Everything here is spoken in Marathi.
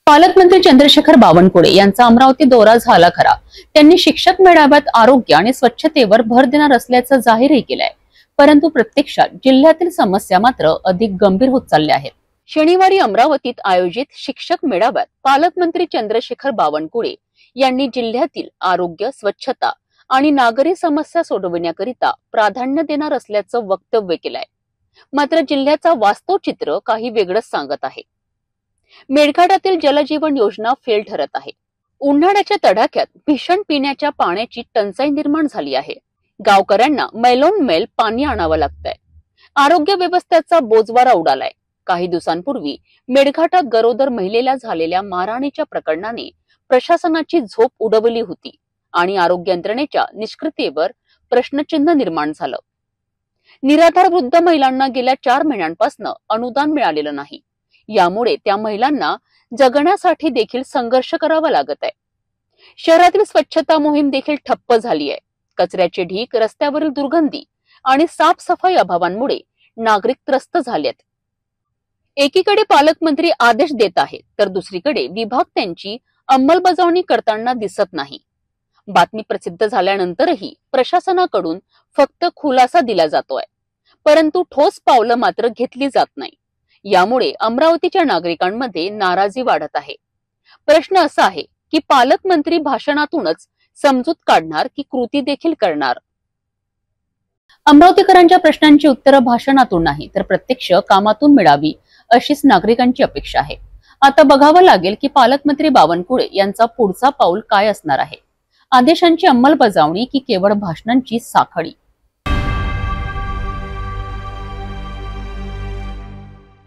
पालकमंत्री चंद्रशेखर बावनकुळे यांचा अमरावती दौरा झाला खरा. त्यांनी शिक्षक मेळाव्यात आरोग्य आणि स्वच्छतेवर भर देणार असल्याचं जाहीरही केलंय. परंतु प्रत्यक्षात जिल्ह्यातील समस्या मात्र अधिक गंभीर होत चालल्या आहेत. शनिवारी अमरावतीत आयोजित शिक्षक मेळाव्यात पालकमंत्री चंद्रशेखर बावनकुळे यांनी जिल्ह्यातील आरोग्य, स्वच्छता आणि नागरी समस्या सोडविण्याकरिता प्राधान्य देणार असल्याचं वक्तव्य केलंय. मात्र जिल्ह्याचा वास्तव चित्र काही वेगळंच सांगत आहे. मेळघाटातील जलजीवन योजना फेल ठरत आहे. उन्हाळ्याच्या तडाख्यात भीषण पिण्याच्या पाण्याची टंचाई निर्माण झाली आहे. गावकऱ्यांना मैलोन मैल पाणी आणावं लागतंय. आरोग्य व्यवस्थेचा बोजवारा उडालाय. काही दिवसांपूर्वी मेळघाटात गरोदर महिलेला झालेल्या मारहाणीच्या प्रकरणाने प्रशासनाची झोप उडवली होती आणि आरोग्य यंत्रणेच्या निष्क्रियतेवर प्रश्नचिन्ह निर्माण झालं. निराधार वृद्ध महिलांना गेल्या 4 महिन्यांपासून अनुदान मिळालेलं नाही. यामुळे त्या महिलांना जगण्यासाठी देखील संघर्ष करावा लागत आहे. शहरातील स्वच्छता मोहीम देखील ठप्प झाली आहे. कचऱ्याचे ढीग, रस्त्यावरील दुर्गंधी आणि साफसफाई अभावांमुळे नागरिक त्रस्त झालेत. एकीकडे पालकमंत्री आदेश देत आहेत, तर दुसरीकडे विभाग त्यांची अंमलबजावणी करताना दिसत नाही. बातमी प्रसिद्ध झाल्यानंतरही प्रशासनाकडून फक्त खुलासा दिला जातोय, परंतु ठोस पावलं मात्र घेतली जात नाही. यामुळे अमरावतीच्या नागरिकांमध्ये नाराजी वाढत आहे. प्रश्न असा आहे की पालकमंत्री भाषणातूनच समजूत काढणार की कृती देखील करणार? अमरावतीकरांच्या प्रश्नांची उत्तरं भाषणातून नाही तर प्रत्यक्ष कामातून मिळावी अशीच नागरिकांची अपेक्षा आहे. आता बघावं लागेल की पालकमंत्री बावनकुळे यांचा पुढचा पाऊल काय असणार आहे. आदेशांची अंमलबजावणी की केवळ भाषणांची साखळी?